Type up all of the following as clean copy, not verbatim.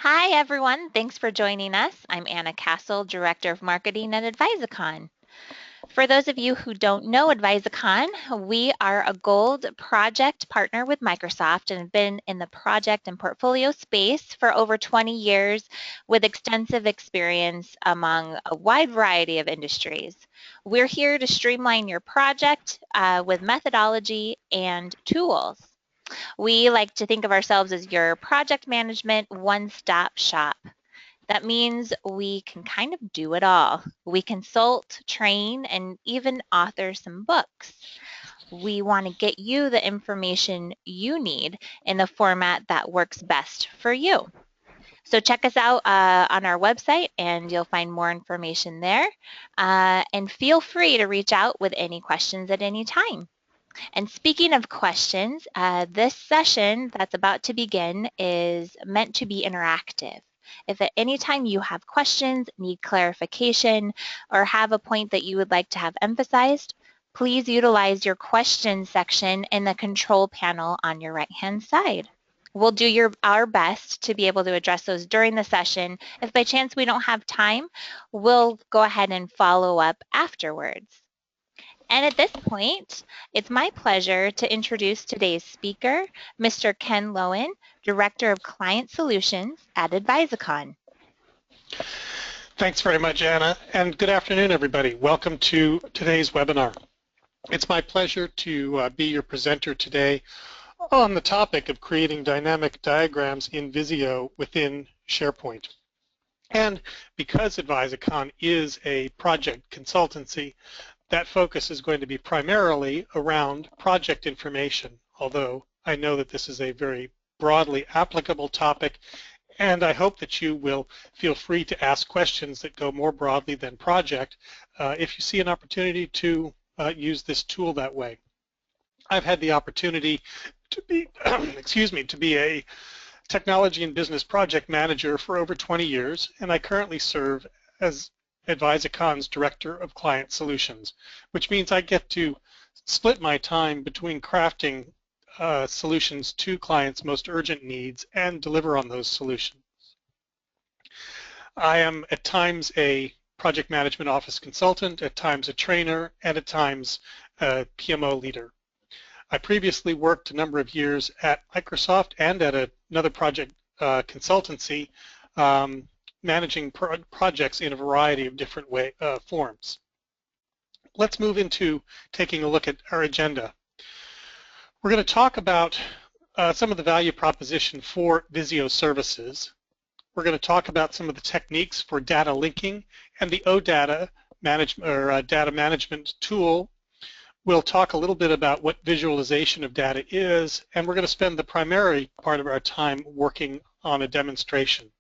Hi, everyone. Thanks for joining us. I'm Anna Castle, Director of Marketing at Advisicon. For those of you who don't know Advisicon, we are a gold project partner with Microsoft and have been in the project and portfolio space for over 20 years with extensive experience among a wide variety of industries. We're here to streamline your project with methodology and tools. We like to think of ourselves as your project management one-stop shop. That means we can kind of do it all. We consult, train, and even author some books. We want to get you the information you need in the format that works best for you. So check us out on our website and you'll find more information there. And feel free to reach out with any questions at any time. And speaking of questions, this session that's about to begin is meant to be interactive. If at any time you have questions, need clarification, or have a point that you would like to have emphasized, please utilize your questions section in the control panel on your right-hand side. We'll do our best to be able to address those during the session. If by chance we don't have time, we'll go ahead and follow up afterwards. And at this point, it's my pleasure to introduce today's speaker, Mr. Ken Lowen, Director of Client Solutions at Advisicon. Thanks very much, Anna, and good afternoon, everybody. Welcome to today's webinar. It's my pleasure to be your presenter today on the topic of creating dynamic diagrams in Visio within SharePoint. And because Advisicon is a project consultancy, that focus is going to be primarily around project information, although I know that this is a very broadly applicable topic, and I hope that you will feel free to ask questions that go more broadly than project if you see an opportunity to use this tool that way. I've had the opportunity to be, to be a technology and business project manager for over 20 years, and I currently serve as Advisicon's Director of Client Solutions, which means I get to split my time between crafting solutions to clients' most urgent needs and deliver on those solutions. I am at times a project management office consultant, at times a trainer, and at times a PMO leader. I previously worked a number of years at Microsoft and at another project consultancy managing projects in a variety of different forms. Let's move into taking a look at our agenda. We're going to talk about some of the value proposition for Visio Services. We're going to talk about some of the techniques for data linking and the OData data management tool. We'll talk a little bit about what visualization of data is, and we're going to spend the primary part of our time working on a demonstration.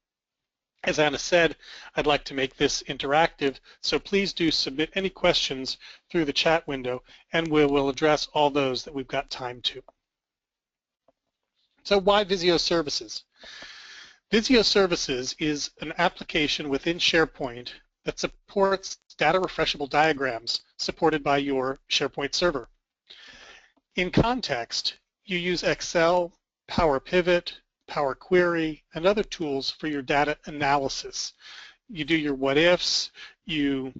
As Anna said, I'd like to make this interactive, so please do submit any questions through the chat window, and we will address all those that we've got time to. So why Visio Services? Visio Services is an application within SharePoint that supports data refreshable diagrams supported by your SharePoint server. In context, you use Excel, Power Pivot, Power Query, and other tools for your data analysis. You do your what ifs, you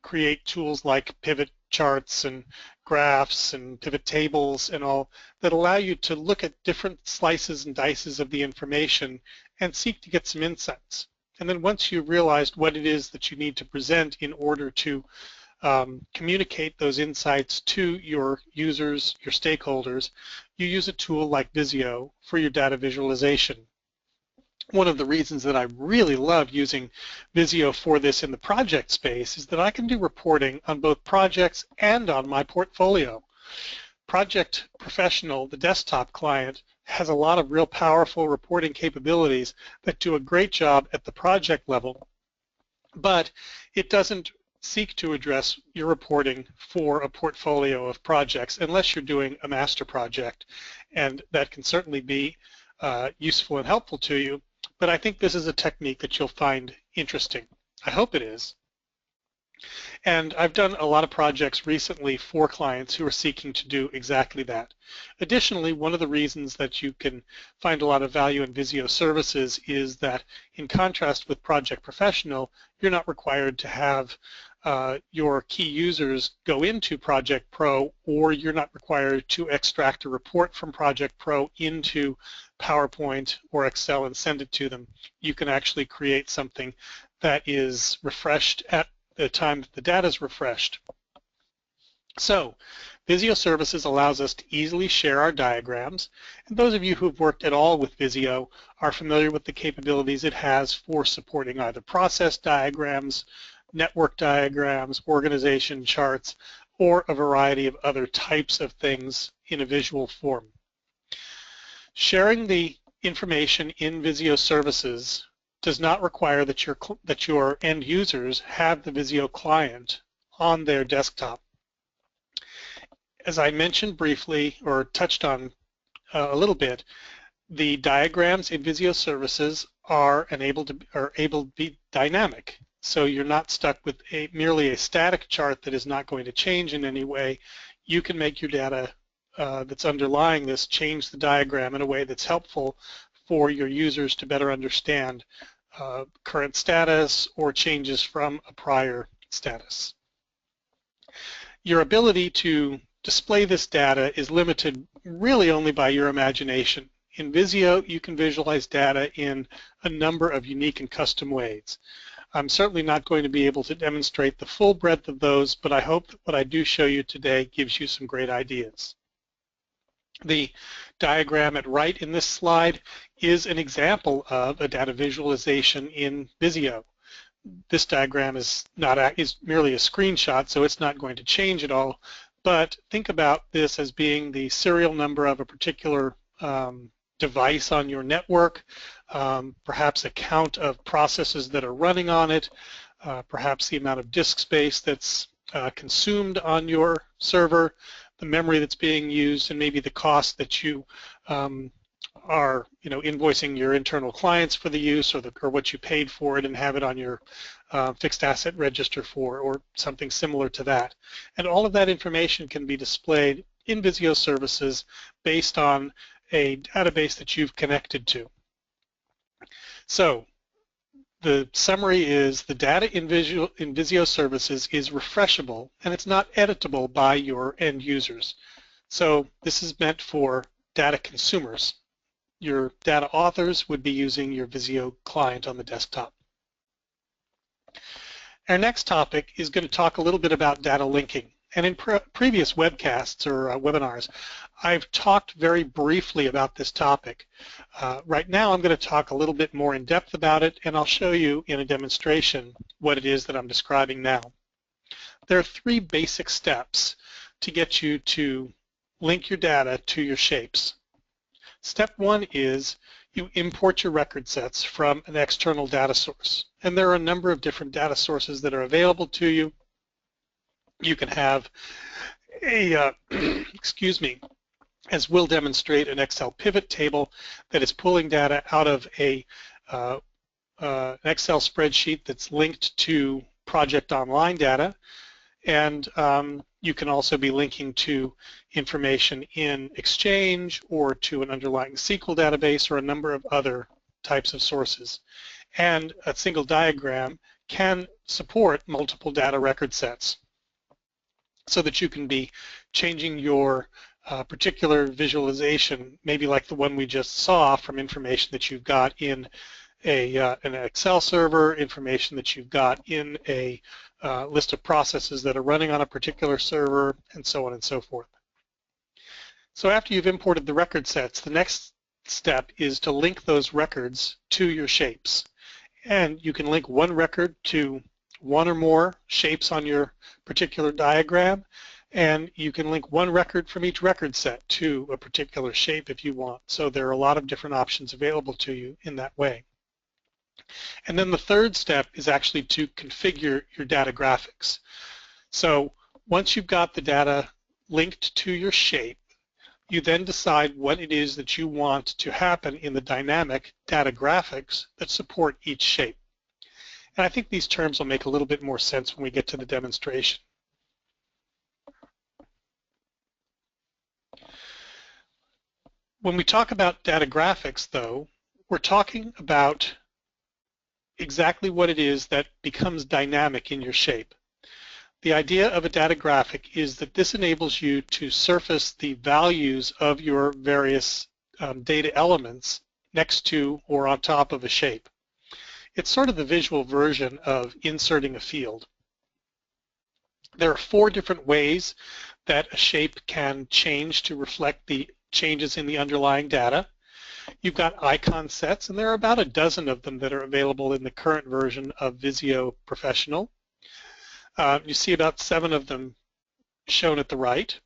create tools like pivot charts and graphs and pivot tables and all that allow you to look at different slices and dices of the information and seek to get some insights. And then once you've realized what it is that you need to present in order to communicate those insights to your users, your stakeholders, you use a tool like Visio for your data visualization. One of the reasons that I really love using Visio for this in the project space is that I can do reporting on both projects and on my portfolio. Project Professional, the desktop client, has a lot of real powerful reporting capabilities that do a great job at the project level, but it doesn't seek to address your reporting for a portfolio of projects unless you're doing a master project, and that can certainly be useful and helpful to you, but I think this is a technique that you'll find interesting. I hope it is. And I've done a lot of projects recently for clients who are seeking to do exactly that. Additionally, one of the reasons that you can find a lot of value in Visio Services is that in contrast with Project Professional, you're not required to have your key users go into Project Pro, or you're not required to extract a report from Project Pro into PowerPoint or Excel and send it to them. You can actually create something that is refreshed at the time that the data is refreshed. So Visio Services allows us to easily share our diagrams, and those of you who have worked at all with Visio are familiar with the capabilities it has for supporting either process diagrams, network diagrams, organization charts, or a variety of other types of things in a visual form. Sharing the information in Visio Services does not require that your end users have the Visio client on their desktop. As I mentioned briefly or touched on a little bit, the diagrams in Visio Services are able to be dynamic. So you're not stuck with merely a static chart that is not going to change in any way. You can make your data that's underlying this change the diagram in a way that's helpful for your users to better understand current status or changes from a prior status. Your ability to display this data is limited really only by your imagination. In Visio, you can visualize data in a number of unique and custom ways. I'm certainly not going to be able to demonstrate the full breadth of those, but I hope that what I do show you today gives you some great ideas. The diagram at right in this slide is an example of a data visualization in Visio. This diagram is merely a screenshot, so it's not going to change at all, but think about this as being the serial number of a particular device on your network, perhaps a count of processes that are running on it, perhaps the amount of disk space that's consumed on your server, the memory that's being used, and maybe the cost that you are invoicing your internal clients for the use, or what you paid for it and have it on your fixed asset register for, or something similar to that. And all of that information can be displayed in Visio Services based on a database that you've connected to. So the summary is the data in Visio Services is refreshable and it's not editable by your end users. So this is meant for data consumers. Your data authors would be using your Visio client on the desktop. Our next topic is going to talk a little bit about data linking. And in previous webcasts or webinars, I've talked very briefly about this topic. Right now I'm going to talk a little bit more in depth about it, and I'll show you in a demonstration what it is that I'm describing now. There are three basic steps to get you to link your data to your shapes. Step one is you import your record sets from an external data source. And there are a number of different data sources that are available to you. You can have a, excuse me, as we'll demonstrate, an Excel pivot table that is pulling data out of an Excel spreadsheet that's linked to Project Online data. And you can also be linking to information in Exchange or to an underlying SQL database or a number of other types of sources. And a single diagram can support multiple data record sets so that you can be changing your particular visualization, maybe like the one we just saw, from information that you've got in an Excel server, information that you've got in a list of processes that are running on a particular server, and so on and so forth. So after you've imported the record sets, the next step is to link those records to your shapes. And you can link one record to one or more shapes on your particular diagram, and you can link one record from each record set to a particular shape if you want. So there are a lot of different options available to you in that way. And then the third step is actually to configure your data graphics. So once you've got the data linked to your shape, you then decide what it is that you want to happen in the dynamic data graphics that support each shape. And I think these terms will make a little bit more sense when we get to the demonstration. When we talk about data graphics, though, we're talking about exactly what it is that becomes dynamic in your shape. The idea of a data graphic is that this enables you to surface the values of your various data elements next to or on top of a shape. It's sort of the visual version of inserting a field. There are 4 different ways that a shape can change to reflect the changes in the underlying data. You've got icon sets, and there are about a dozen of them that are available in the current version of Visio Professional. You see about 7 of them shown at the right.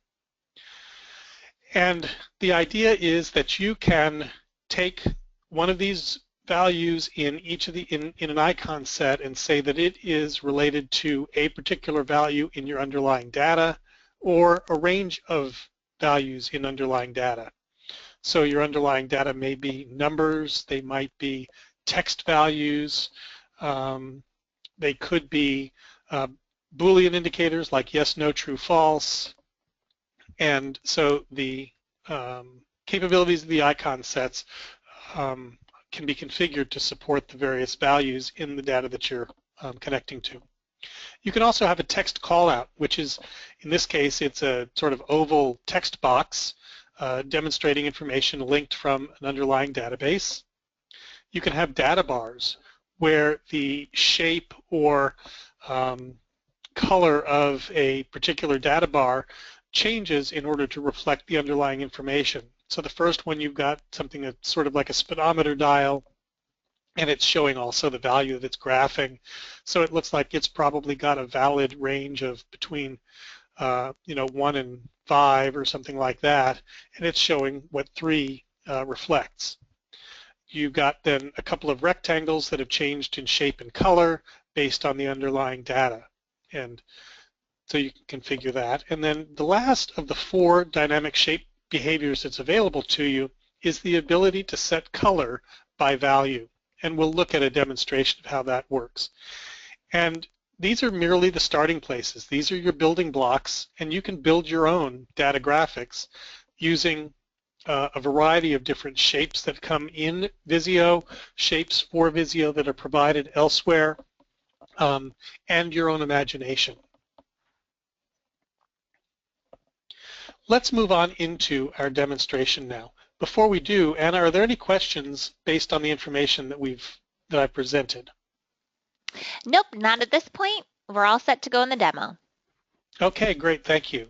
And the idea is that you can take one of these values in each of the in an icon set and say that it is related to a particular value in your underlying data or a range of values in underlying data. So your underlying data may be numbers, they might be text values, they could be Boolean indicators like yes, no, true, false. And so the capabilities of the icon sets can be configured to support the various values in the data that you're connecting to. You can also have a text callout, which is, in this case, it's a sort of oval text box demonstrating information linked from an underlying database. You can have data bars where the shape or color of a particular data bar changes in order to reflect the underlying information. So the first one, you've got something that's sort of like a speedometer dial, and it's showing also the value that it's graphing. So it looks like it's probably got a valid range of between 1 and 5 or something like that, and it's showing what 3 reflects. You've got then a couple of rectangles that have changed in shape and color based on the underlying data, and so you can configure that. And then the last of the 4 dynamic shape behaviors that's available to you is the ability to set color by value, and we'll look at a demonstration of how that works. And these are merely the starting places. These are your building blocks, and you can build your own data graphics using a variety of different shapes that come in Visio, shapes for Visio that are provided elsewhere, and your own imagination. Let's move on into our demonstration now. Before we do, Anna, are there any questions based on the information that I presented? Nope, not at this point. We're all set to go in the demo. Okay, great, thank you.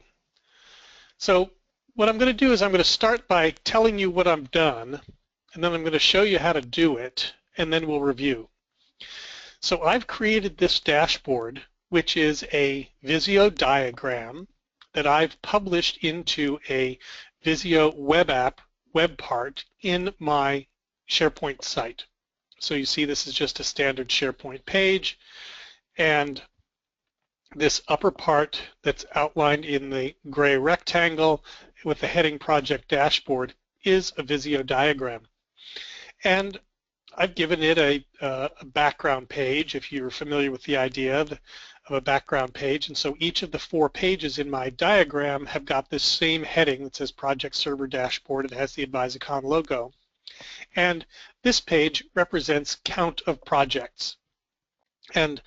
So what I'm going to do is I'm going to start by telling you what I've done, and then I'm going to show you how to do it, and then we'll review. So I've created this dashboard, which is a Visio diagram that I've published into a Visio web app web part in my SharePoint site. So you see this is just a standard SharePoint page, and this upper part that's outlined in the gray rectangle with the heading Project Dashboard is a Visio diagram. And I've given it a background page, if you're familiar with the idea of a background page. And so each of the 4 pages in my diagram have got this same heading that says Project Server Dashboard. It has the Advisicon logo. And this page represents count of projects. And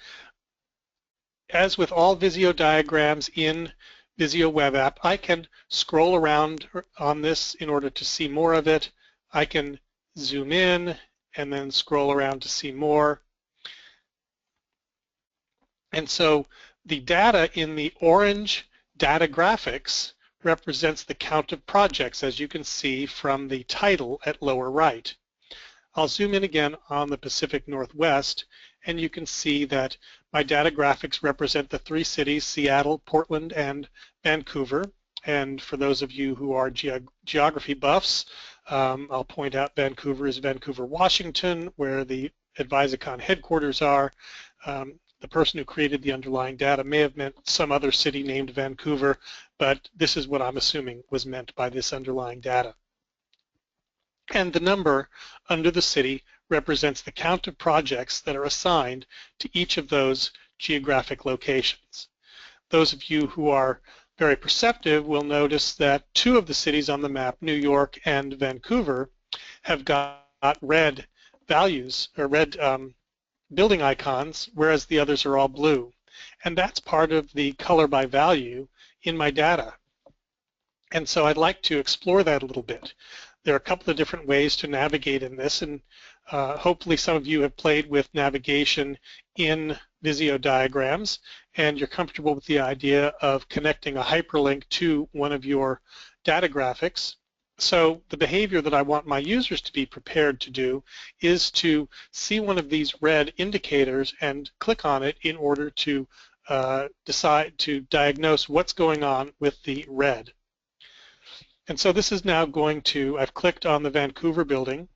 as with all Visio diagrams in Visio web app, I can scroll around on this in order to see more of it. I can zoom in and then scroll around to see more. And so the data in the orange data graphics represents the count of projects, as you can see from the title at lower right. I'll zoom in again on the Pacific Northwest, and you can see that my data graphics represent the 3 cities, Seattle, Portland, and Vancouver. And for those of you who are geography buffs, I'll point out Vancouver is Vancouver, Washington, where the Advisicon headquarters are. The person who created the underlying data may have meant some other city named Vancouver, but this is what I'm assuming was meant by this underlying data. And the number under the city represents the count of projects that are assigned to each of those geographic locations. Those of you who are very perceptive will notice that two of the cities on the map, New York and Vancouver, have got red values or red building icons, whereas the others are all blue. And that's part of the color by value in my data. And so I'd like to explore that a little bit. There are a couple of different ways to navigate in this, and hopefully some of you have played with navigation in Visio diagrams, and you're comfortable with the idea of connecting a hyperlink to one of your data graphics. So the behavior that I want my users to be prepared to do is to see one of these red indicators and click on it in order to decide to diagnose what's going on with the red. And so this is now going to, I've clicked on the Vancouver building,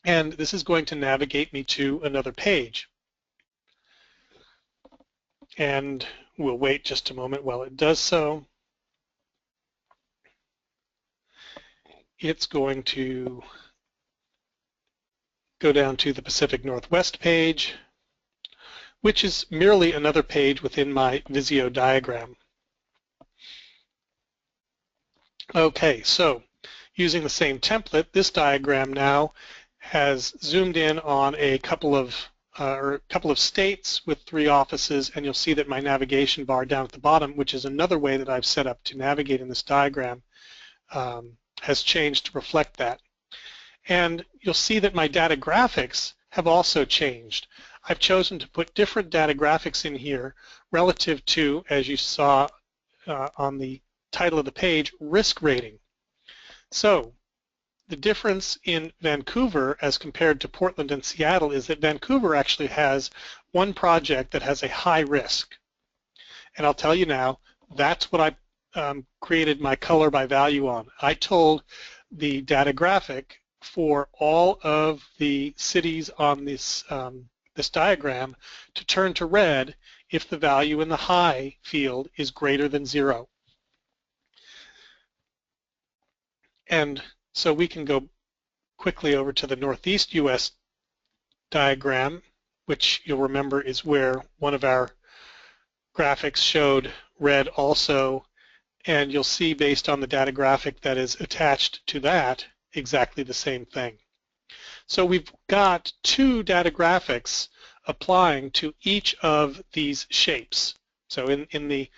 and this is going to navigate me to another page. And we'll wait just a moment while it does so. It's going to go down to the Pacific Northwest page, which is merely another page within my Visio diagram. Okay, so using the same template, this diagram now has zoomed in on a couple of states with 3 offices, and you'll see that my navigation bar down at the bottom, which is another way that I've set up to navigate in this diagram, has changed to reflect that. And you'll see that my data graphics have also changed. I've chosen to put different data graphics in here relative to, as you saw on the title of the page, risk rating. So the difference in Vancouver as compared to Portland and Seattle is that Vancouver actually has one project that has a high risk. And I'll tell you now, that's what I created my color by value on. I told the data graphic for all of the cities on this, this diagram to turn to red if the value in the high field is greater than 0. And so we can go quickly over to the Northeast US diagram, which you'll remember is where one of our graphics showed red also, and you'll see based on the data graphic that is attached to that exactly the same thing. So we've got 2 data graphics applying to each of these shapes. So in the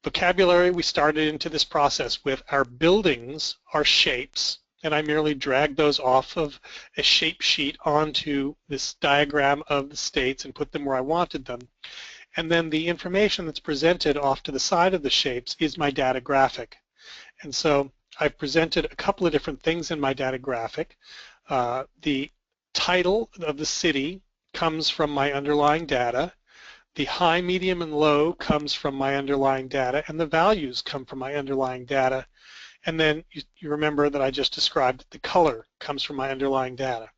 vocabulary, we started into this process with our buildings are shapes, and I merely dragged those off of a shape sheet onto this diagram of the states and put them where I wanted them. And then the information that's presented off to the side of the shapes is my data graphic. And so I've presented a couple of different things in my data graphic. The title of the city comes from my underlying data. The high, medium, and low comes from my underlying data, and the values come from my underlying data. And then you remember that I just described that the color comes from my underlying data.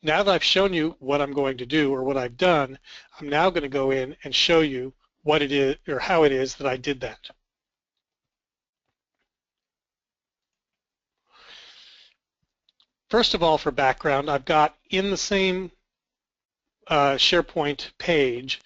Now that I've shown you what I'm going to do or what I've done, I'm now going to go in and show you what it is or how it is that I did that. First of all, for background, I've got in the same SharePoint page,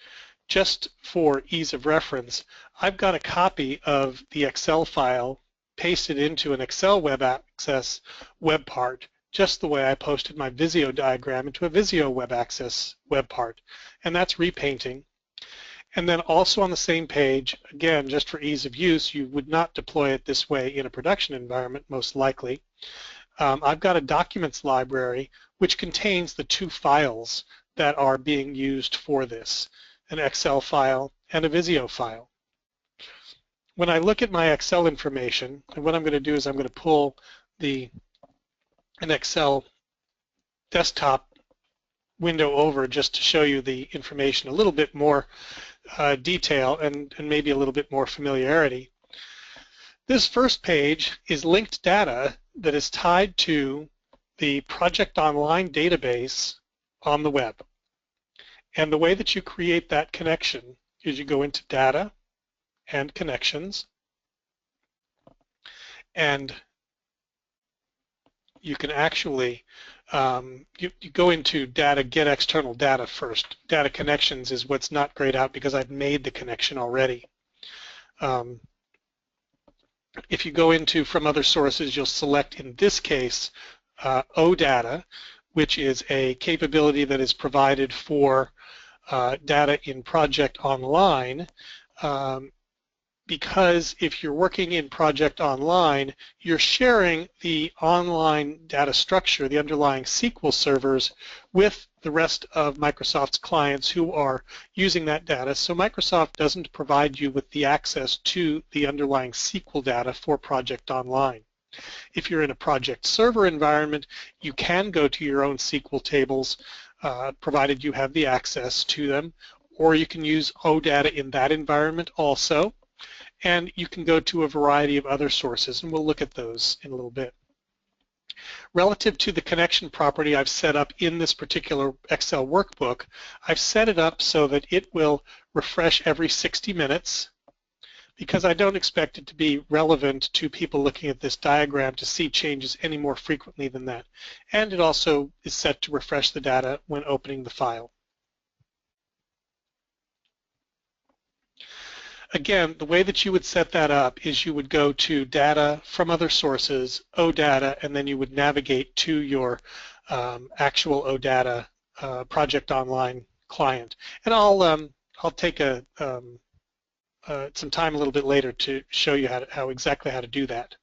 just for ease of reference, I've got a copy of the Excel file pasted into an Excel Web Access web part, just the way I posted my Visio diagram into a Visio Web Access web part, and that's repainting. And then also on the same page, again, just for ease of use, you would not deploy it this way in a production environment, most likely. I've got a documents library which contains the 2 files that are being used for this, an Excel file and a Visio file. When I look at my Excel information, and what I'm going to do is I'm going to pull an Excel desktop window over just to show you the information a little bit more detail and maybe a little bit more familiarity. This first page is linked data that is tied to the Project Online database on the web. And the way that you create that connection is you go into Data and Connections, and you can actually, you go into data, get external data first. Data connections is what's not grayed out because I've made the connection already. If you go into from other sources, you'll select, in this case, OData, which is a capability that is provided for data in Project Online, because if you're working in Project Online, you're sharing the online data structure, the underlying SQL servers, with the rest of Microsoft's clients who are using that data. So Microsoft doesn't provide you with the access to the underlying SQL data for Project Online. If you're in a project server environment, you can go to your own SQL tables, provided you have the access to them, or you can use OData in that environment also. And you can go to a variety of other sources, and we'll look at those in a little bit. Relative to the connection property I've set up in this particular Excel workbook, I've set it up so that it will refresh every 60 minutes, because I don't expect it to be relevant to people looking at this diagram to see changes any more frequently than that. And it also is set to refresh the data when opening the file. Again, the way that you would set that up is you would go to data from other sources, OData, and then you would navigate to your actual OData Project Online client. And I'll take some time a little bit later to show you exactly how to do that.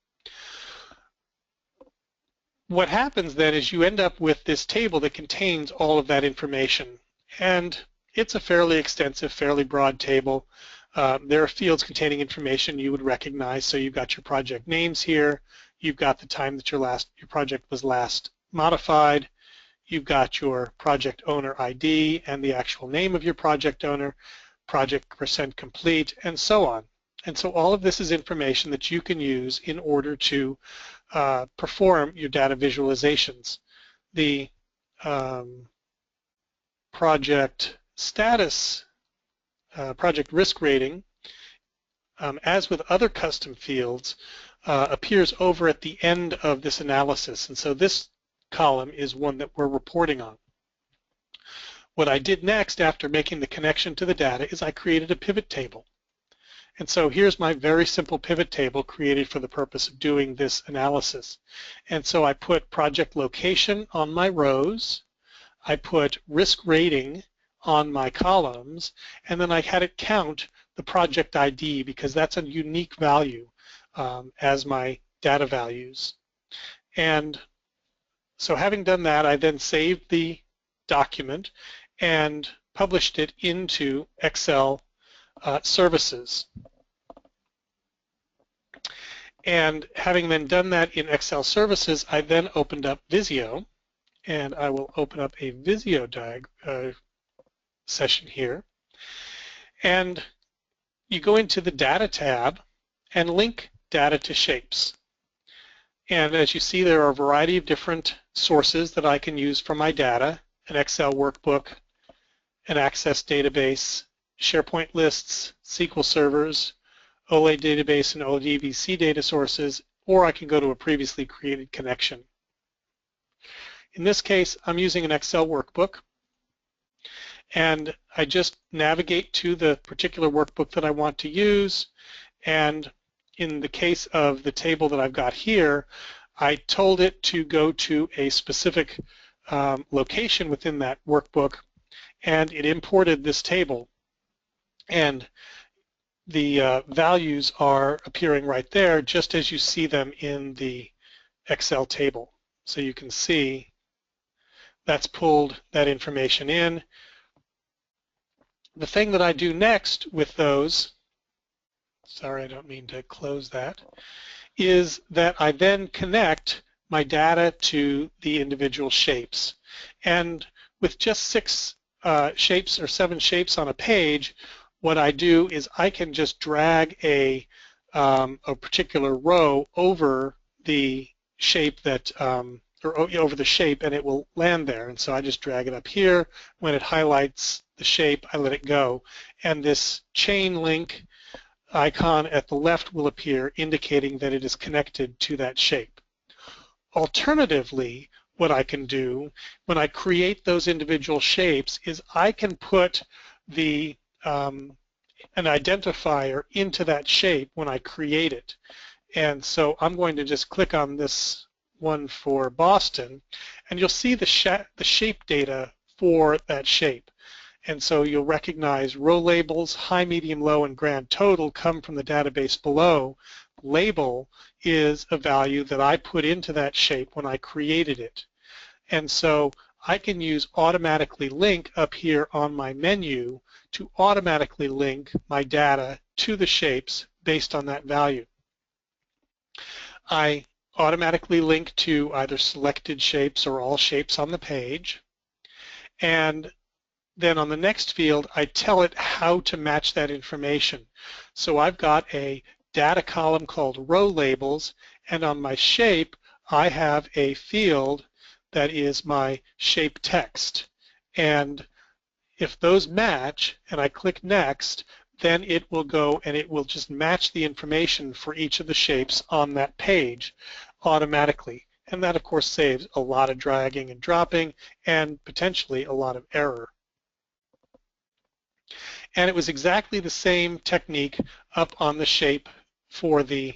What happens then is you end up with this table that contains all of that information, and it's a fairly extensive, fairly broad table. There are fields containing information you would recognize. So you've got your project names here. You've got the time that your project was last modified. You've got your project owner ID and the actual name of your project owner, project % complete, and so on. And so all of this is information that you can use in order to perform your data visualizations. The project status, project risk rating, as with other custom fields, appears over at the end of this analysis. And so this column is one that we're reporting on. What I did next after making the connection to the data is I created a pivot table. And so here's my very simple pivot table created for the purpose of doing this analysis. And so I put project location on my rows, I put risk rating on my columns, and then I had it count the project ID because that's a unique value as my data values. And so having done that, I then saved the document and published it into Excel Services. And having then done that in Excel Services, I then opened up Visio, and I will open up a Visio session here. And you go into the Data tab and link data to shapes. And as you see, there are a variety of different sources that I can use for my data: an Excel workbook, an Access database, SharePoint lists, SQL servers, OLE database, and ODBC data sources, or I can go to a previously created connection. In this case, I'm using an Excel workbook, and I just navigate to the particular workbook that I want to use. And in the case of the table that I've got here, I told it to go to a specific location within that workbook, and it imported this table. And the values are appearing right there just as you see them in the Excel table. So you can see that's pulled that information in. The thing that I do next with those, sorry, I don't mean to close that, is that I then connect my data to the individual shapes. And with just 6 shapes or 7 shapes on a page, what I do is I can just drag a particular row over the shape that, or over the shape, and it will land there. And so I just drag it up here. When it highlights the shape, I let it go. And this chain link icon at the left will appear, indicating that it is connected to that shape. Alternatively, what I can do when I create those individual shapes is I can put the an identifier into that shape when I create it. And so I'm going to just click on this one for Boston, and you'll see the shape data for that shape. And so you'll recognize row labels, high, medium, low, and grand total come from the database below. Label is a value that I put into that shape when I created it. And so I can use automatically link up here on my menu to automatically link my data to the shapes based on that value. I automatically link to either selected shapes or all shapes on the page. And then on the next field, I tell it how to match that information. So I've got a data column called row labels, and on my shape, I have a field that is my shape text. And if those match, and I click next, then it will go and it will just match the information for each of the shapes on that page automatically. And that, of course, saves a lot of dragging and dropping and potentially a lot of error. And it was exactly the same technique up on the shape for the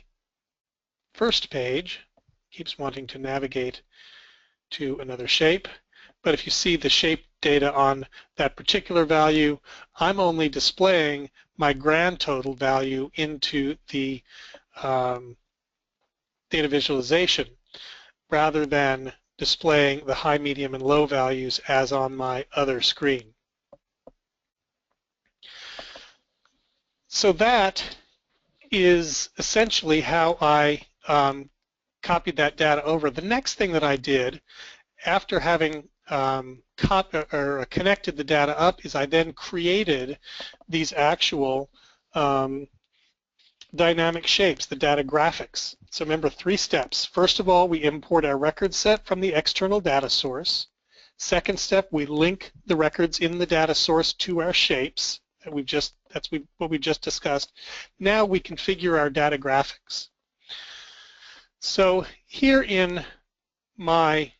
first page. Keeps wanting to navigate to another shape. But if you see the shape data on that particular value, I'm only displaying my grand total value into the data visualization rather than displaying the high, medium, and low values as on my other screen. So that is essentially how I copied that data over. The next thing that I did after having connected the data up is I then created these actual dynamic shapes, the data graphics. So remember, 3 steps. First of all, we import our record set from the external data source. Second step, we link the records in the data source to our shapes. That's what we just discussed. Now we configure our data graphics. So here in my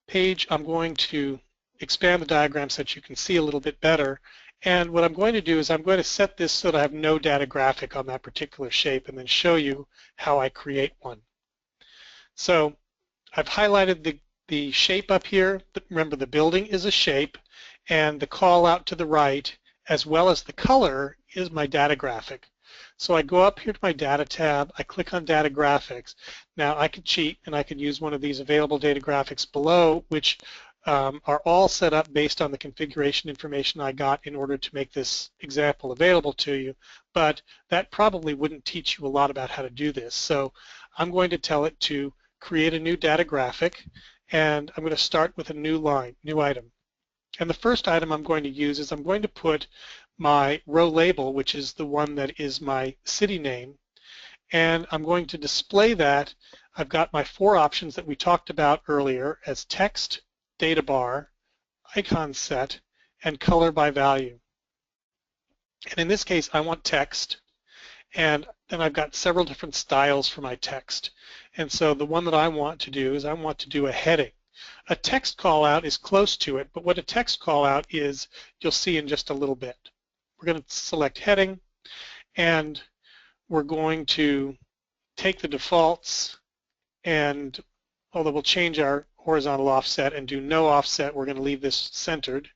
page, I'm going to expand the diagram so that you can see a little bit better. And what I'm going to do is I'm going to set this so that I have no data graphic on that particular shape and then show you how I create one. So I've highlighted the shape up here. Remember, the building is a shape, and the call out to the right, as well as the color, is my data graphic. So I go up here to my data tab, I click on data graphics. Now I could cheat and I could use one of these available data graphics below, which are all set up based on the configuration information I got in order to make this example available to you, but that probably wouldn't teach you a lot about how to do this. So I'm going to tell it to create a new data graphic, and I'm going to start with a new line, new item. And the first item I'm going to use is I'm going to put my row label, which is the one that is my city name, and I'm going to display that. I've got my 4 options that we talked about earlier as text, data bar, icon set, and color by value. And in this case, I want text, and then I've got several different styles for my text. And so the one that I want to do is I want to do a heading. A text call out is close to it, but what a text call out is, you'll see in just a little bit. We're going to select heading, and we're going to take the defaults, and although we'll change our horizontal offset and do no offset, we're going to leave this centered,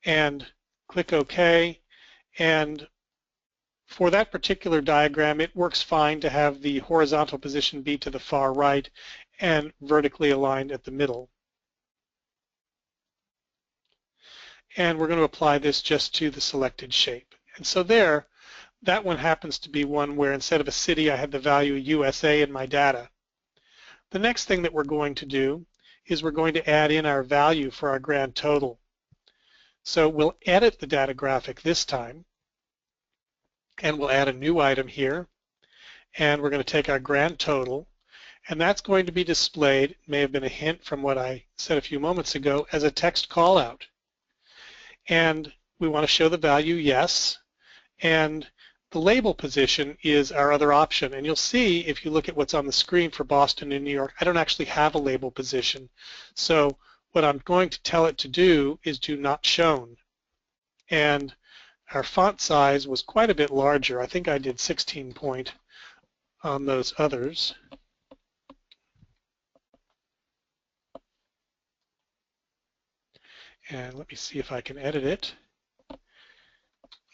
and click OK. And for that particular diagram, it works fine to have the horizontal position be to the far right and vertically aligned at the middle. And we're going to apply this just to the selected shape. And so there, that one happens to be one where instead of a city, I had the value USA in my data. The next thing that we're going to do is we're going to add in our value for our grand total. So we'll edit the data graphic this time, and we'll add a new item here, and we're going to take our grand total, and that's going to be displayed, may have been a hint from what I said a few moments ago, as a text call out. And we want to show the value yes, and the label position is our other option. And you'll see if you look at what's on the screen for Boston and New York, I don't actually have a label position. So what I'm going to tell it to do is do not shown. And our font size was quite a bit larger. I think I did 16 point on those others. And let me see if I can edit it.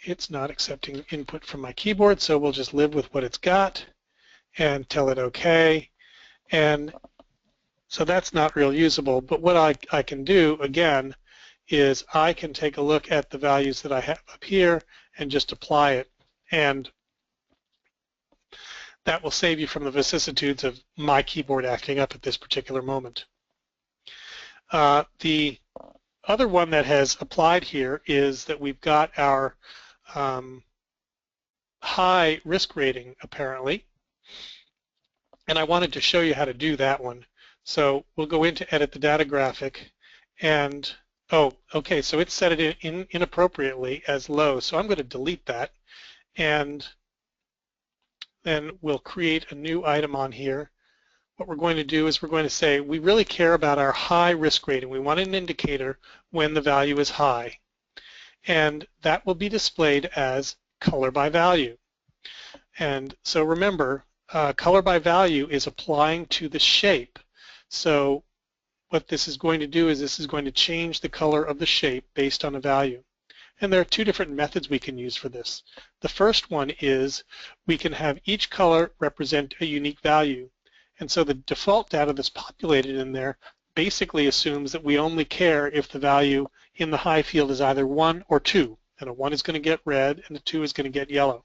It's not accepting input from my keyboard, so we'll just live with what it's got and tell it OK. And so that's not real usable, but what I can do, again, is I can take a look at the values that I have up here and just apply it. And that will save you from the vicissitudes of my keyboard acting up at this particular moment. The other one that has applied here is that we've got our high risk rating, apparently. And I wanted to show you how to do that one. So we'll go into edit the data graphic and, oh, okay, so it set it inappropriately as low. So I'm going to delete that and then we'll create a new item on here. What we're going to do is we're going to say we really care about our high risk rating. We want an indicator when the value is high. And that will be displayed as color by value. And so remember, color by value is applying to the shape. So what this is going to do is this is going to change the color of the shape based on a value. And there are two different methods we can use for this. The first one is we can have each color represent a unique value. And so the default data that's populated in there basically assumes that we only care if the value in the high field is either 1 or 2. And a 1 is going to get red and a 2 is going to get yellow.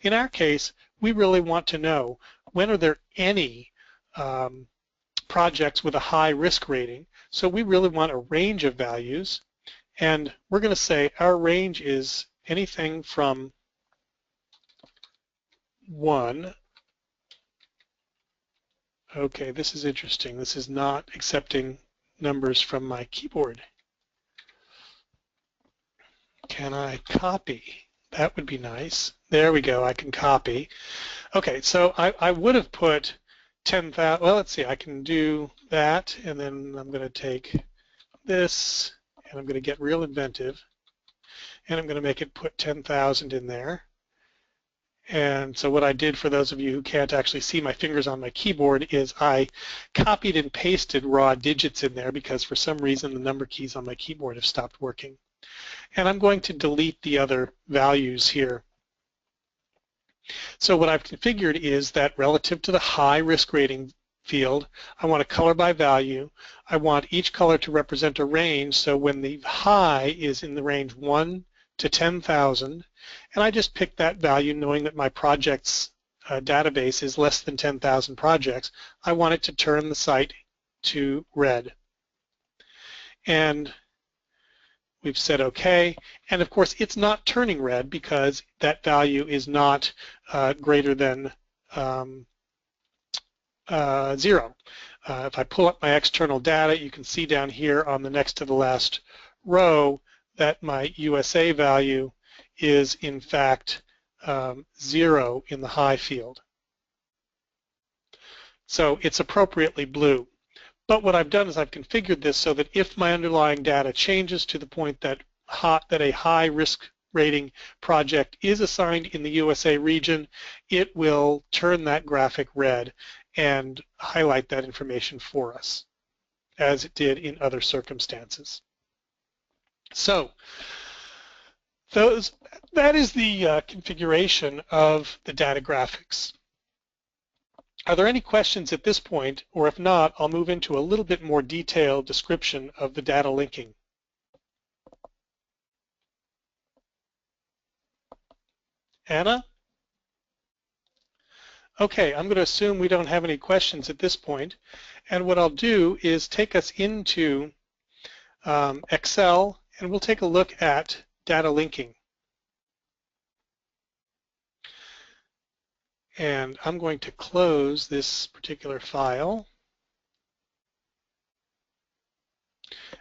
In our case, we really want to know when are there any projects with a high risk rating. So we really want a range of values. And we're going to say our range is anything from 1. Okay, this is interesting. This is not accepting numbers from my keyboard. Can I copy? That would be nice. There we go, I can copy. Okay, so I would have put 10,000, well, let's see, I can do that, and then I'm going to take this, and I'm going to get real inventive, and I'm going to make it put 10,000 in there. And so what I did, for those of you who can't actually see my fingers on my keyboard, is I copied and pasted raw digits in there because for some reason the number keys on my keyboard have stopped working. And I'm going to delete the other values here. So what I've configured is that relative to the high risk rating field, I want a color by value. I want each color to represent a range, so when the high is in the range 1 to 10,000, and I just picked that value knowing that my project's database is less than 10,000 projects. I want it to turn the site to red. And we've said OK, and of course it's not turning red because that value is not greater than 0. If I pull up my external data, you can see down here on the next to the last row that my USA value is in fact 0 in the high field. So it's appropriately blue. But what I've done is I've configured this so that if my underlying data changes to the point that a high risk rating project is assigned in the USA region, it will turn that graphic red and highlight that information for us, as it did in other circumstances. So that is the configuration of the data graphics. Are there any questions at this point, or if not, I'll move into a little bit more detailed description of the data linking. Anna? Okay, I'm going to assume we don't have any questions at this point, and what I'll do is take us into Excel, and we'll take a look at data linking. And I'm going to close this particular file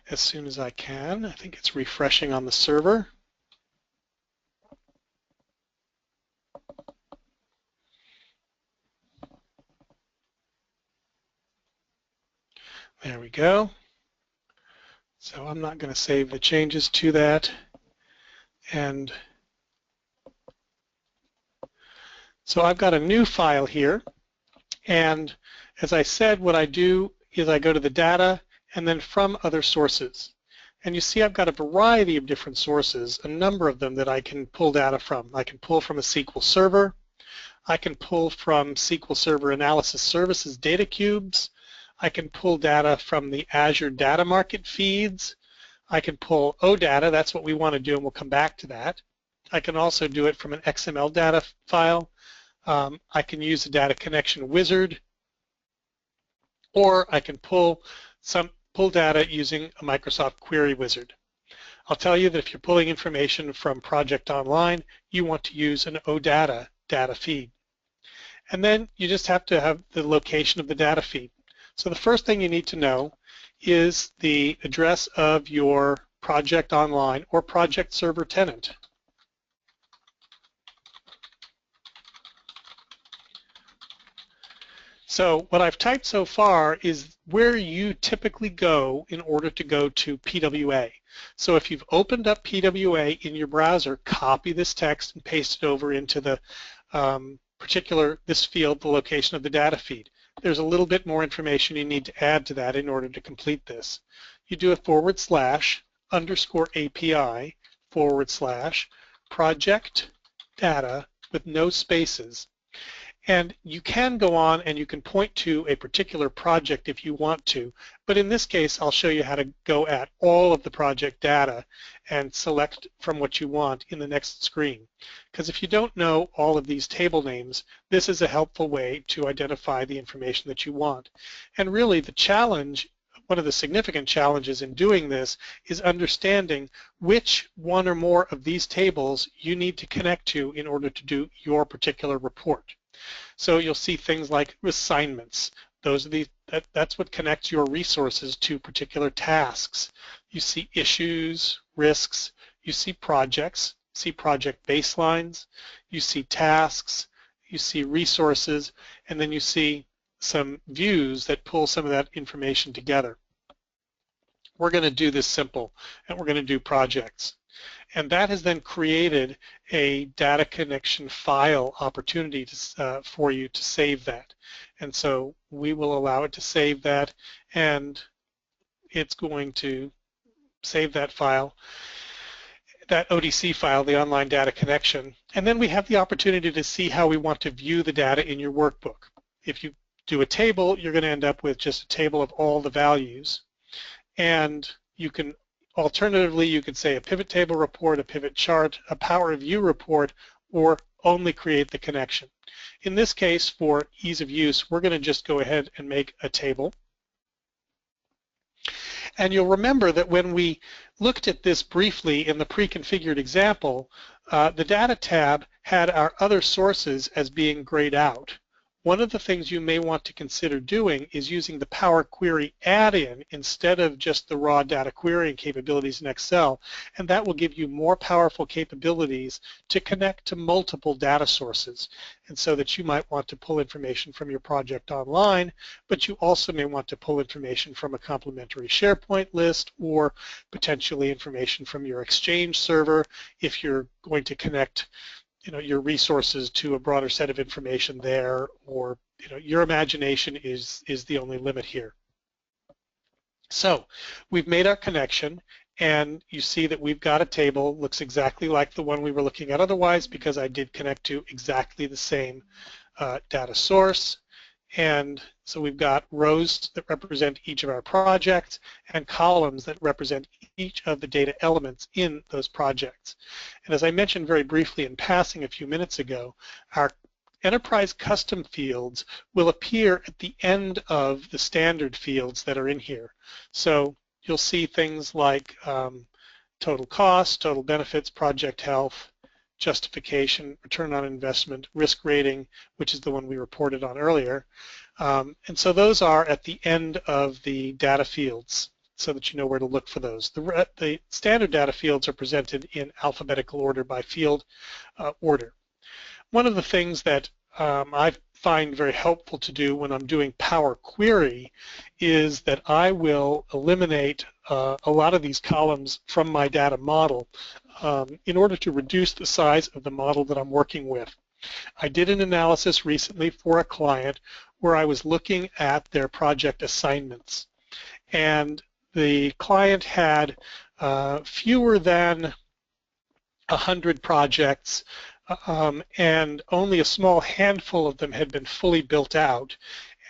as soon as I can. I think it's refreshing on the server. There we go. So I'm not going to save the changes to that. And so I've got a new file here. And as I said, what I do is I go to the data and then from other sources. And you see I've got a variety of different sources, a number of them that I can pull data from. I can pull from a SQL Server. I can pull from SQL Server Analysis Services data cubes. I can pull data from the Azure Data Market feeds. I can pull OData, that's what we want to do, and we'll come back to that. I can also do it from an XML data file. I can use the data connection wizard, or I can pull data using a Microsoft Query Wizard. I'll tell you that if you're pulling information from Project Online, you want to use an OData data feed. And then you just have to have the location of the data feed. So the first thing you need to know is the address of your Project Online or Project Server tenant. So what I've typed so far is where you typically go in order to go to PWA. So if you've opened up PWA in your browser, copy this text and paste it over into the this field, the location of the data feed. There's a little bit more information you need to add to that in order to complete this. You do a /API /project data with no spaces. And you can go on and you can point to a particular project if you want to, but in this case I'll show you how to go at all of the project data and select from what you want in the next screen. Because if you don't know all of these table names, this is a helpful way to identify the information that you want. And really the challenge, one of the significant challenges in doing this is understanding which one or more of these tables you need to connect to in order to do your particular report. So you'll see things like assignments. Those are that's what connects your resources to particular tasks. You see issues, risks, you see projects, see project baselines, you see tasks, you see resources, and then you see some views that pull some of that information together. We're going to do this simple, and we're going to do projects. And that has then created a data connection file opportunity for you to save that. And so we will allow it to save that, and it's going to save that file, that ODC file, the online data connection. And then we have the opportunity to see how we want to view the data in your workbook. If you do a table, you're going to end up with just a table of all the values. And you can alternatively, you could say a pivot table report, a pivot chart, a Power View report, or only create the connection. In this case, for ease of use, we're going to just go ahead and make a table. And you'll remember that when we looked at this briefly in the pre-configured example, the Data tab had our other sources as being grayed out. One of the things you may want to consider doing is using the Power Query add-in instead of just the raw data querying capabilities in Excel, and that will give you more powerful capabilities to connect to multiple data sources, and so that you might want to pull information from your project online, but you also may want to pull information from a complementary SharePoint list or potentially information from your Exchange server if you're going to connect your resources to a broader set of information there, or your imagination is the only limit here. So we've made our connection, and you see that we've got a table, looks exactly like the one we were looking at otherwise because I did connect to exactly the same data source. And so we've got rows that represent each of our projects and columns that represent each of the data elements in those projects. And as I mentioned very briefly in passing a few minutes ago, our enterprise custom fields will appear at the end of the standard fields that are in here. So you'll see things like total cost, total benefits, project health, justification, return on investment, risk rating, which is the one we reported on earlier. And so those are at the end of the data fields so that you know where to look for those. The standard data fields are presented in alphabetical order by field order. One of the things that I've find very helpful to do when I'm doing Power Query is that I will eliminate a lot of these columns from my data model in order to reduce the size of the model that I'm working with. I did an analysis recently for a client where I was looking at their project assignments, and the client had fewer than 100 projects, and only a small handful of them had been fully built out,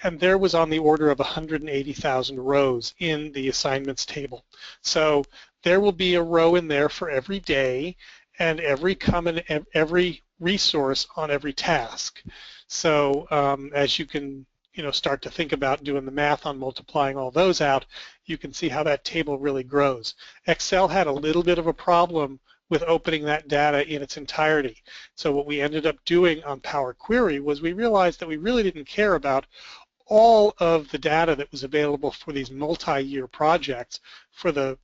and there was on the order of 180,000 rows in the assignments table. So there will be a row in there for every day and every resource on every task. So as you can start to think about doing the math on multiplying all those out, you can see how that table really grows. Excel had a little bit of a problem with opening that data in its entirety. So what we ended up doing on Power Query was we realized that we really didn't care about all of the data that was available for these multi-year projects. For the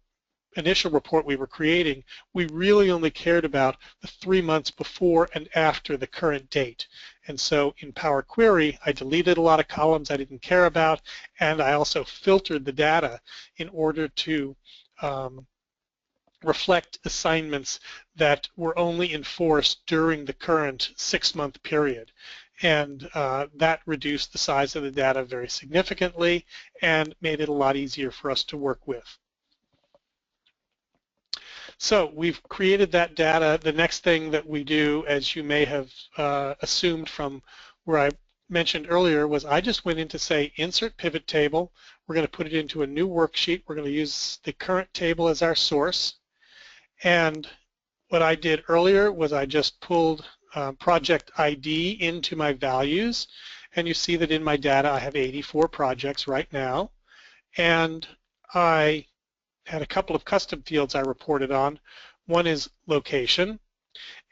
initial report we were creating, we really only cared about the 3 months before and after the current date. And so in Power Query, I deleted a lot of columns I didn't care about, and I also filtered the data in order to reflect assignments that were only enforced during the current 6-month period. And that reduced the size of the data very significantly and made it a lot easier for us to work with. So we've created that data. The next thing that we do, as you may have assumed from where I mentioned earlier, was I just went in to say insert pivot table. We're going to put it into a new worksheet. We're going to use the current table as our source. And what I did earlier was I just pulled project ID into my values, and you see that in my data I have 84 projects right now, and I had a couple of custom fields I reported on. One is location,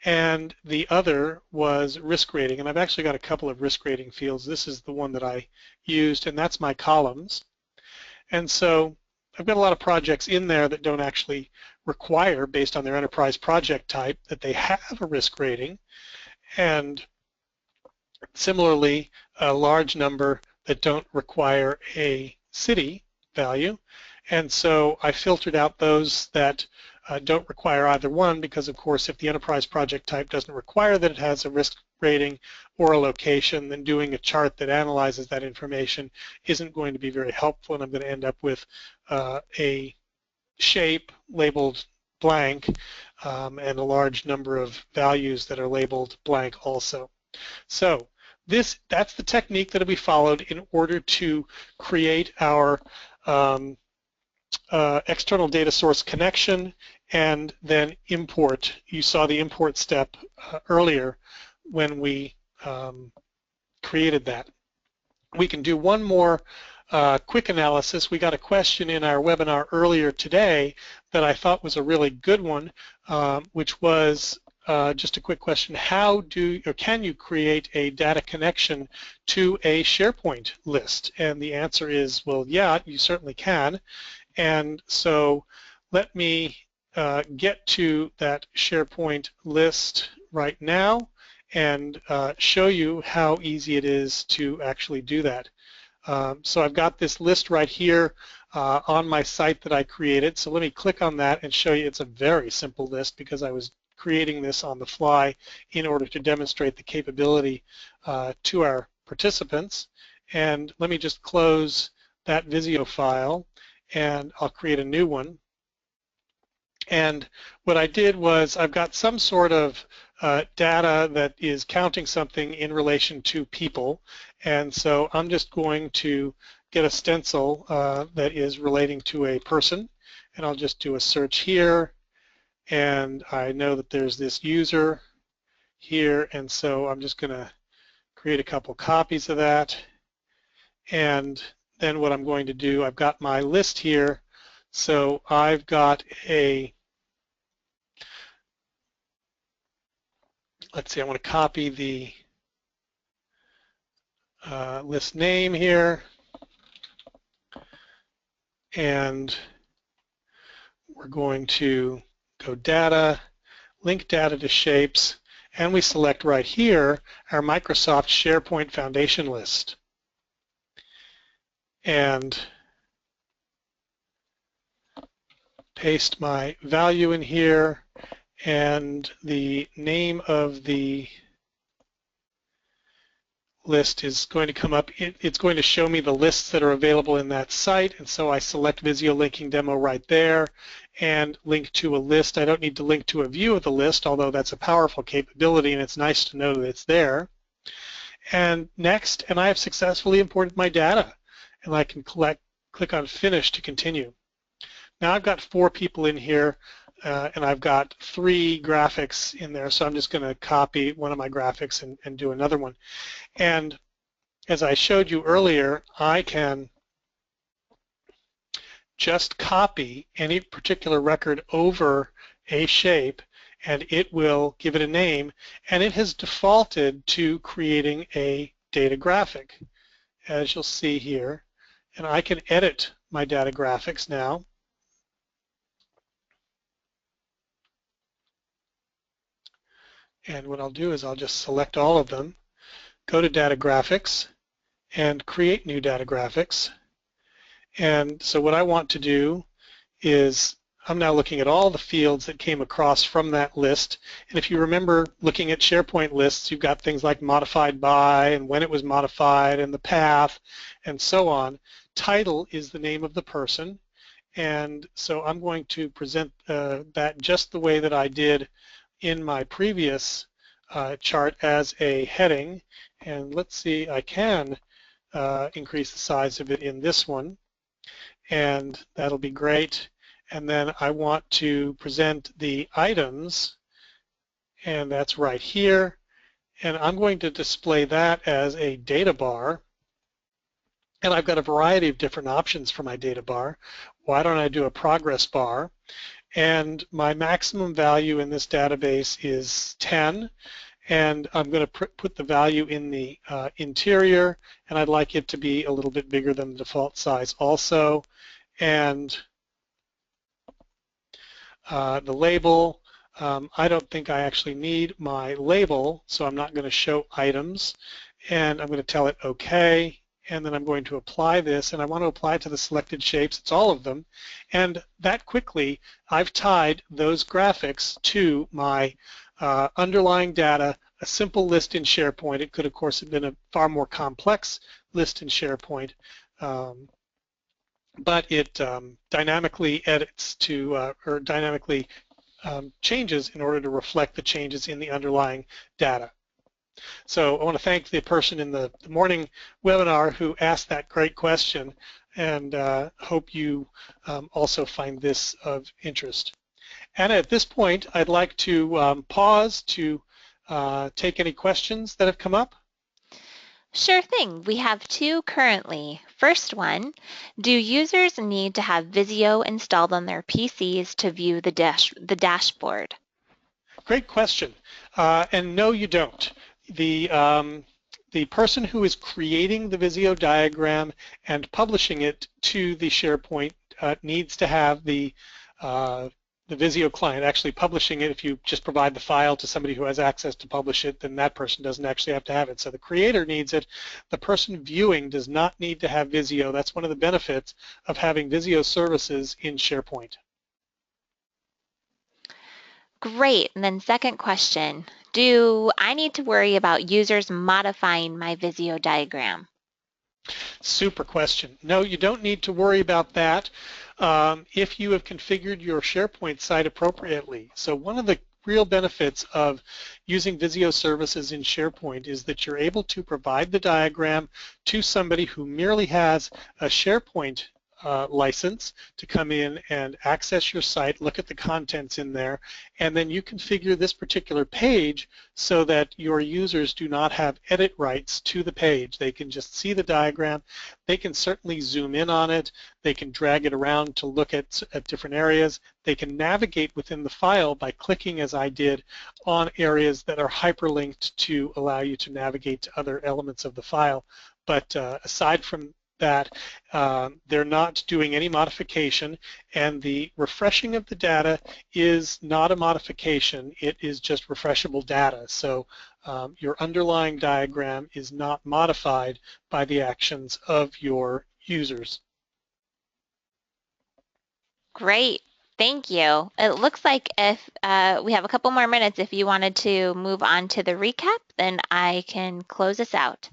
and the other was risk rating, and I've actually got a couple of risk rating fields. This is the one that I used, and that's my columns. And so I've got a lot of projects in there that don't actually require, based on their enterprise project type, that they have a risk rating, and similarly a large number that don't require a city value. And so I filtered out those that don't require either one, because of course if the enterprise project type doesn't require that it has a risk rating or a location, then doing a chart that analyzes that information isn't going to be very helpful, and I'm going to end up with a shape labeled blank and a large number of values that are labeled blank also. So that's the technique that we followed in order to create our external data source connection and then import. You saw the import step earlier when we created that. We can do one more quick analysis. We got a question in our webinar earlier today that I thought was a really good one, which was just a quick question: how can you create a data connection to a SharePoint list? And the answer is, well, yeah, you certainly can. And so let me get to that SharePoint list right now and show you how easy it is to actually do that. So I've got this list right here on my site that I created. So let me click on that and show you. It's a very simple list because I was creating this on the fly in order to demonstrate the capability to our participants. And let me just close that Visio file, and I'll create a new one. And what I did was I've got some sort of data that is counting something in relation to people, and so I'm just going to get a stencil that is relating to a person, and I'll just do a search here, and I know that there's this user here, and so I'm just going to create a couple copies of that. And then what I'm going to do, I've got my list here, so I've got a, let's see, I want to copy the list name here, and we're going to go data, link data to shapes, and we select right here our Microsoft SharePoint Foundation list. And paste my value in here, and the name of the list is going to come up. It's going to show me the lists that are available in that site, and so I select Visio Linking Demo right there and link to a list. I don't need to link to a view of the list, although that's a powerful capability and it's nice to know that it's there. And next, and I have successfully imported my data, and I can click on Finish to continue. Now I've got 4 people in here, and I've got 3 graphics in there, so I'm just going to copy one of my graphics and do another one. And as I showed you earlier, I can just copy any particular record over a shape, and it will give it a name, and it has defaulted to creating a data graphic, as you'll see here. And I can edit my data graphics now. And what I'll do is I'll just select all of them, go to Data Graphics, and create new data graphics. And so what I want to do is I'm now looking at all the fields that came across from that list. And if you remember looking at SharePoint lists, you've got things like modified by and when it was modified and the path and so on. Title is the name of the person. And so I'm going to present that just the way that I did in my previous chart as a heading. And let's see, I can increase the size of it in this one, and that'll be great. And then I want to present the items, and that's right here. And I'm going to display that as a data bar. And I've got a variety of different options for my data bar. Why don't I do a progress bar? And my maximum value in this database is 10, and I'm going to put the value in the interior, and I'd like it to be a little bit bigger than the default size also. And the label, I don't think I actually need my label, so I'm not going to show items, and I'm going to tell it OK. And then I'm going to apply this, and I want to apply it to the selected shapes. It's all of them. And that quickly, I've tied those graphics to my underlying data, a simple list in SharePoint. It could, of course, have been a far more complex list in SharePoint, but it dynamically edits to, or dynamically changes in order to reflect the changes in the underlying data. So I want to thank the person in the morning webinar who asked that great question, and hope you also find this of interest. And at this point, I'd like to pause to take any questions that have come up. Sure thing. We have 2 currently. First one, do users need to have Visio installed on their PCs to view the dashboard? Great question. And no, you don't. The person who is creating the Visio diagram and publishing it to the SharePoint needs to have the Visio client actually publishing it. If you just provide the file to somebody who has access to publish it, then that person doesn't actually have to have it. So the creator needs it. The person viewing does not need to have Visio. That's one of the benefits of having Visio Services in SharePoint. Great. And then second question, do I need to worry about users modifying my Visio diagram? Super question. No, you don't need to worry about that if you have configured your SharePoint site appropriately. So one of the real benefits of using Visio Services in SharePoint is that you're able to provide the diagram to somebody who merely has a SharePoint license to come in and access your site, look at the contents in there, and then you configure this particular page so that your users do not have edit rights to the page. They can just see the diagram. They can certainly zoom in on it. They can drag it around to look at different areas. They can navigate within the file by clicking, as I did, on areas that are hyperlinked to allow you to navigate to other elements of the file. But aside from that they're not doing any modification, and the refreshing of the data is not a modification, it is just refreshable data. So your underlying diagram is not modified by the actions of your users. Great. Thank you. It looks like if we have a couple more minutes, if you wanted to move on to the recap, then I can close us out.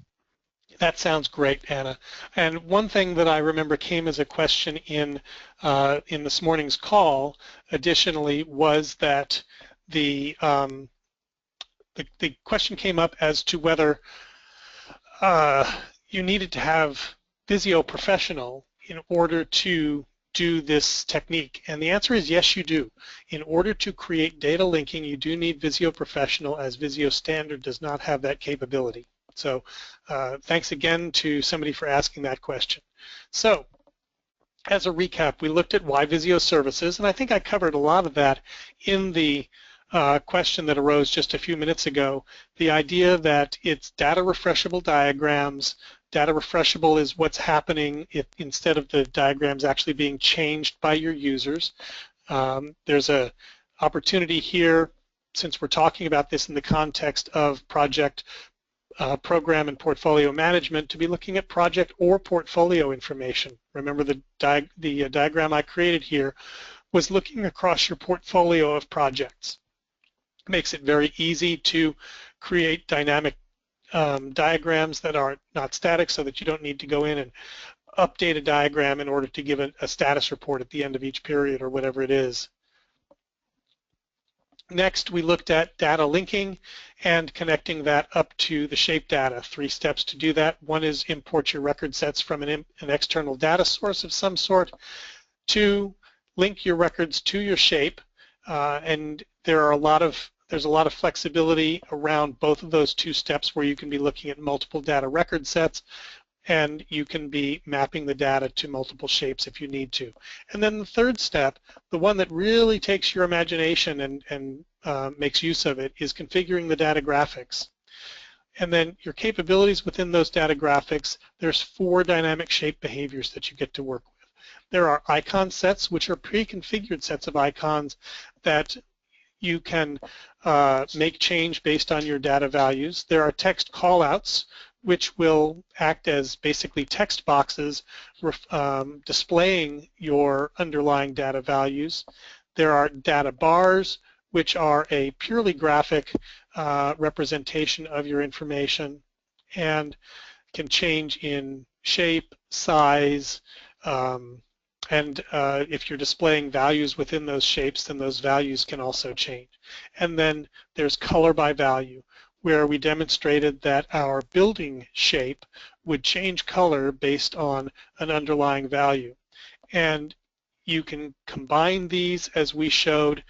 That sounds great, Anna. And one thing that I remember came as a question in this morning's call, additionally, was that the the question came up as to whether you needed to have Visio Professional in order to do this technique. And the answer is yes, you do. In order to create data linking, you do need Visio Professional, as Visio Standard does not have that capability. So thanks again to somebody for asking that question. So as a recap, we looked at why Visio Services, and I think I covered a lot of that in the question that arose just a few minutes ago. The idea that it's data refreshable diagrams. Data refreshable is what's happening if, instead of the diagrams actually being changed by your users. There's an opportunity here, since we're talking about this in the context of project program and portfolio management, to be looking at project or portfolio information. Remember the diagram I created here was looking across your portfolio of projects. It makes it very easy to create dynamic diagrams that are not static, so that you don't need to go in and update a diagram in order to give a status report at the end of each period or whatever it is. Next, we looked at data linking and connecting that up to the shape data. 3 steps to do that. One is import your record sets from an external data source of some sort. 2, link your records to your shape, and there's a lot of flexibility around both of those 2 steps, where you can be looking at multiple data record sets, and you can be mapping the data to multiple shapes if you need to. And then the 3rd step, the one that really takes your imagination and makes use of it, is configuring the data graphics. And then your capabilities within those data graphics, there's 4 dynamic shape behaviors that you get to work with. There are icon sets, which are pre-configured sets of icons that you can make change based on your data values. There are text callouts, which will act as basically text boxes displaying your underlying data values. There are data bars, which are a purely graphic representation of your information and can change in shape, size, and if you're displaying values within those shapes, then those values can also change. And then there's color by value, where we demonstrated that our building shape would change color based on an underlying value. And you can combine these, as we showed,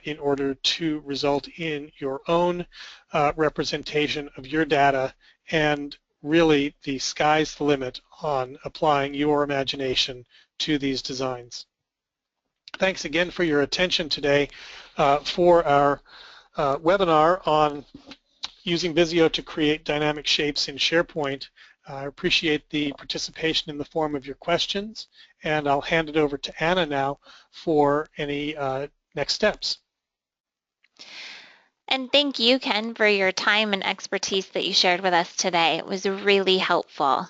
in order to result in your own representation of your data, and really the sky's the limit on applying your imagination to these designs. Thanks again for your attention today for our webinar on using Visio to create dynamic shapes in SharePoint. I appreciate the participation in the form of your questions, and I'll hand it over to Anna now for any next steps. And thank you, Ken, for your time and expertise that you shared with us today. It was really helpful.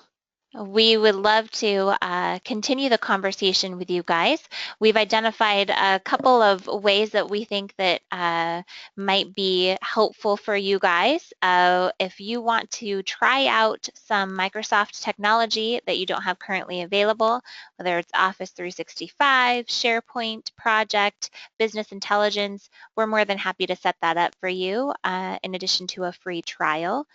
We would love to continue the conversation with you guys. We've identified a couple of ways that we think that might be helpful for you guys. If you want to try out some Microsoft technology that you don't have currently available, whether it's Office 365, SharePoint, Project, Business Intelligence, we're more than happy to set that up for you in addition to a free trial.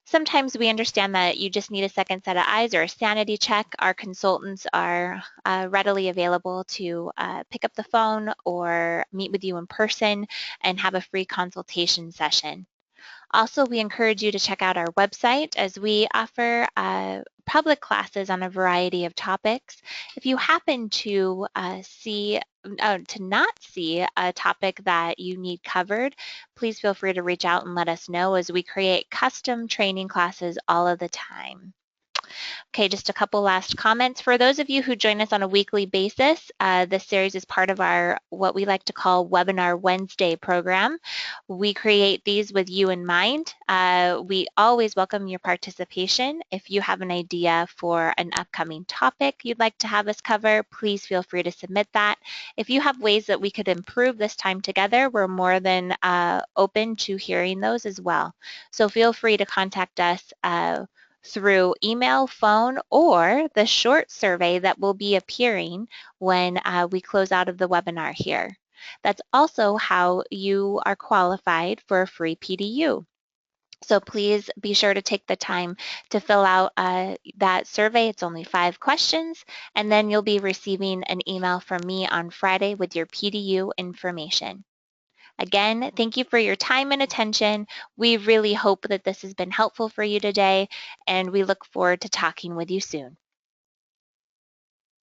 Sometimes we understand that you just need a second set of eyes or a sanity check. Our consultants are readily available to pick up the phone or meet with you in person and have a free consultation session. Also, we encourage you to check out our website, as we offer public classes on a variety of topics. If you happen to not see a topic that you need covered, please feel free to reach out and let us know, as we create custom training classes all of the time. Okay, just a couple last comments. For those of you who join us on a weekly basis, this series is part of our what we like to call Webinar Wednesday program. We create these with you in mind. We always welcome your participation. If you have an idea for an upcoming topic you'd like to have us cover, please feel free to submit that. If you have ways that we could improve this time together, we're more than open to hearing those as well. So feel free to contact us through email, phone, or the short survey that will be appearing when we close out of the webinar here. That's also how you are qualified for a free PDU. So please be sure to take the time to fill out that survey. It's only 5 questions, and then you'll be receiving an email from me on Friday with your PDU information. Again, thank you for your time and attention. We really hope that this has been helpful for you today, and we look forward to talking with you soon.